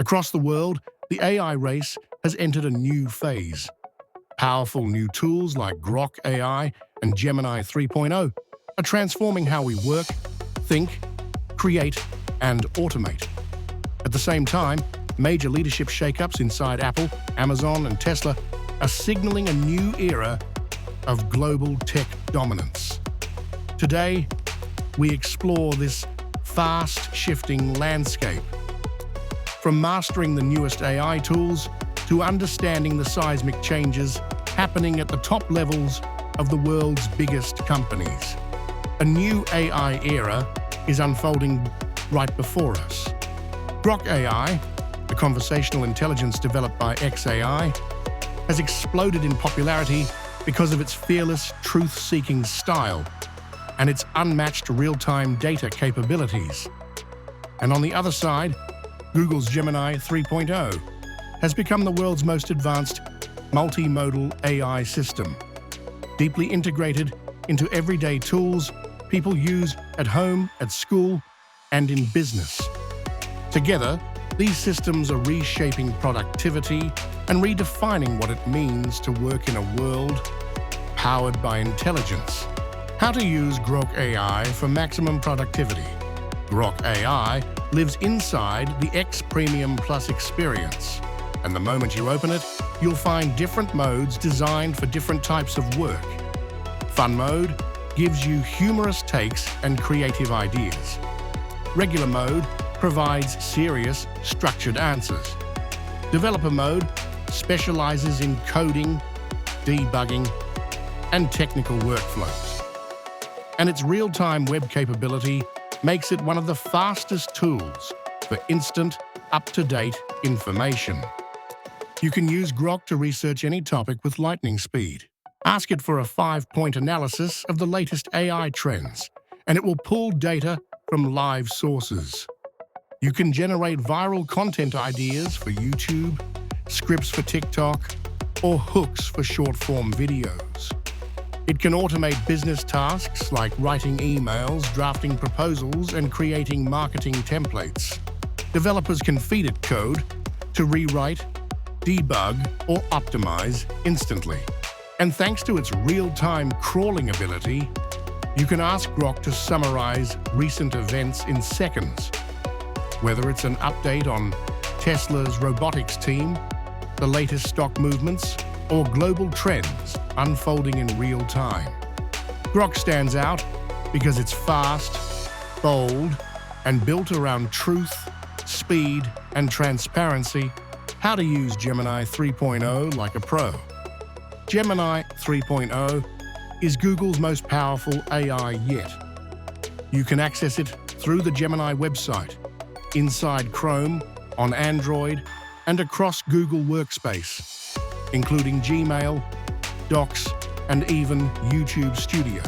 Across the world, the AI race has entered a new phase. Powerful new tools like Grok AI and Gemini 3.0 are transforming how we work, think, create, and automate. At the same time, major leadership shakeups inside Apple, Amazon, and Tesla are signaling a new era of global tech dominance. Today, we explore this fast-shifting landscape. From mastering the newest AI tools to understanding the seismic changes happening at the top levels of the world's biggest companies. A new AI era is unfolding right before us. Grok AI, the conversational intelligence developed by xAI, has exploded in popularity because of its fearless, truth-seeking style and its unmatched real-time data capabilities. And on the other side, Google's Gemini 3.0 has become the world's most advanced multimodal AI system, deeply integrated into everyday tools people use at home, at school, and in business. Together, these systems are reshaping productivity and redefining what it means to work in a world powered by intelligence. How to use Grok AI for maximum productivity. Grok AI lives inside the X Premium Plus experience, and the moment you open it, you'll find different modes designed for different types of work. Fun mode gives you humorous takes and creative ideas. Regular mode provides serious, structured answers. Developer mode specializes in coding, debugging, and technical workflows. And its real-time web capability makes it one of the fastest tools for instant, up-to-date information. You can use Grok to research any topic with lightning speed. Ask it for a 5-point analysis of the latest AI trends, and it will pull data from live sources. You can generate viral content ideas for YouTube, scripts for TikTok, or hooks for short-form videos. It can automate business tasks like writing emails, drafting proposals, and creating marketing templates. Developers can feed it code to rewrite, debug, or optimize instantly. And thanks to its real-time crawling ability, you can ask Grok to summarize recent events in seconds. Whether it's an update on Tesla's robotics team, the latest stock movements, or global trends unfolding in real time. Grok stands out because it's fast, bold, and built around truth, speed, and transparency. How to use Gemini 3.0 like a pro. Gemini 3.0 is Google's most powerful AI yet. You can access it through the Gemini website, inside Chrome, on Android, and across Google Workspace, including Gmail, Docs, and even YouTube Studio.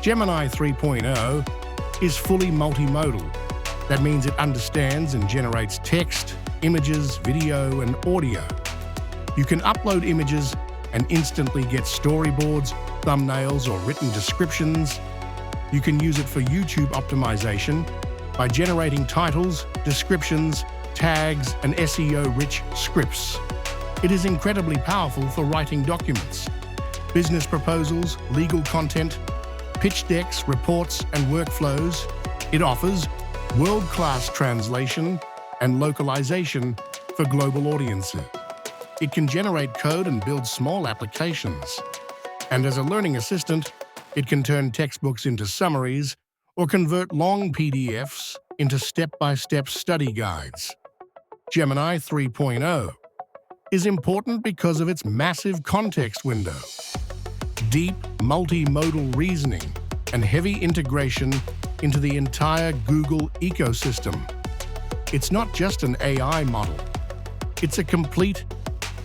Gemini 3.0 is fully multimodal. That means it understands and generates text, images, video, and audio. You can upload images and instantly get storyboards, thumbnails, or written descriptions. You can use it for YouTube optimization by generating titles, descriptions, tags, and SEO-rich scripts. It is incredibly powerful for writing documents, business proposals, legal content, pitch decks, reports, and workflows. It offers world-class translation and localization for global audiences. It can generate code and build small applications. And as a learning assistant, it can turn textbooks into summaries or convert long PDFs into step-by-step study guides. Gemini 3.0 is important because of its massive context window, deep multimodal reasoning, and heavy integration into the entire Google ecosystem. It's not just an AI model, it's a complete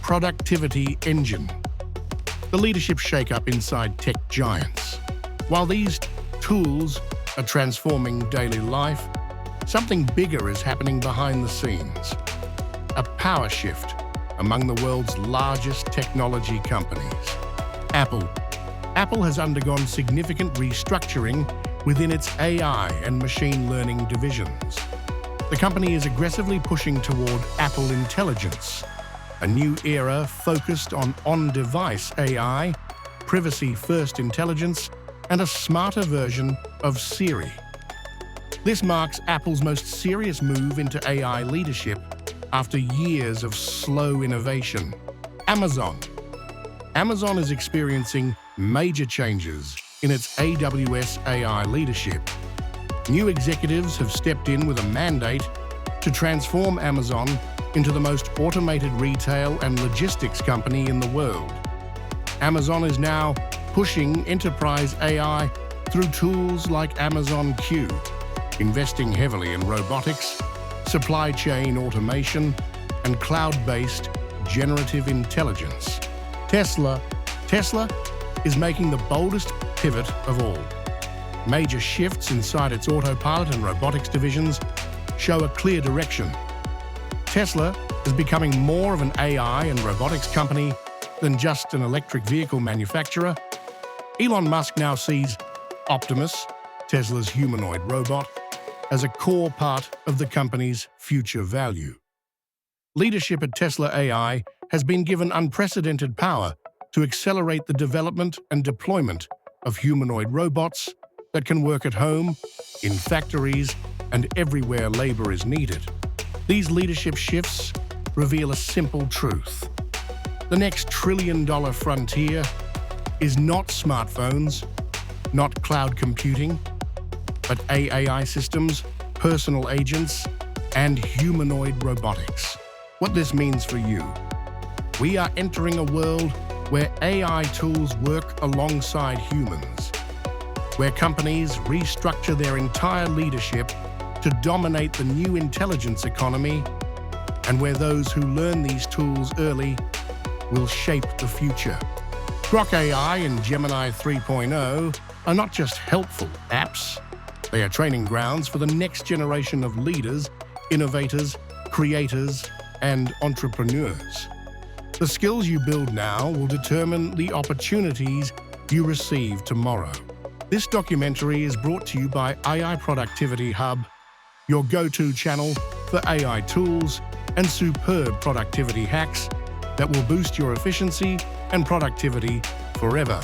productivity engine. The leadership shakeup inside tech giants. While these tools are transforming daily life, something bigger is happening behind the scenes. A power shift among the world's largest technology companies. Apple. Apple has undergone significant restructuring within its AI and machine learning divisions. The company is aggressively pushing toward Apple Intelligence, a new era focused on-device AI, privacy-first intelligence, and a smarter version of Siri. This marks Apple's most serious move into AI leadership after years of slow innovation. Amazon. Amazon is experiencing major changes in its AWS AI leadership. New executives have stepped in with a mandate to transform Amazon into the most automated retail and logistics company in the world. Amazon is now pushing enterprise AI through tools like Amazon Q, investing heavily in robotics, supply chain automation, and cloud-based generative intelligence. Tesla is making the boldest pivot of all. Major shifts inside its autopilot and robotics divisions show a clear direction. Tesla is becoming more of an AI and robotics company than just an electric vehicle manufacturer. Elon Musk now sees Optimus, Tesla's humanoid robot, as a core part of the company's future value. Leadership at Tesla AI has been given unprecedented power to accelerate the development and deployment of humanoid robots that can work at home, in factories, and everywhere labor is needed. These leadership shifts reveal a simple truth. The next trillion-dollar frontier is not smartphones, not cloud computing, but AI systems, personal agents, and humanoid robotics. What this means for you: we are entering a world where AI tools work alongside humans, where companies restructure their entire leadership to dominate the new intelligence economy, and where those who learn these tools early will shape the future. Grok AI and Gemini 3.0 are not just helpful apps. They are training grounds for the next generation of leaders, innovators, creators, and entrepreneurs. The skills you build now will determine the opportunities you receive tomorrow. This documentary is brought to you by AI Productivity Hub, your go-to channel for AI tools and superb productivity hacks that will boost your efficiency and productivity forever.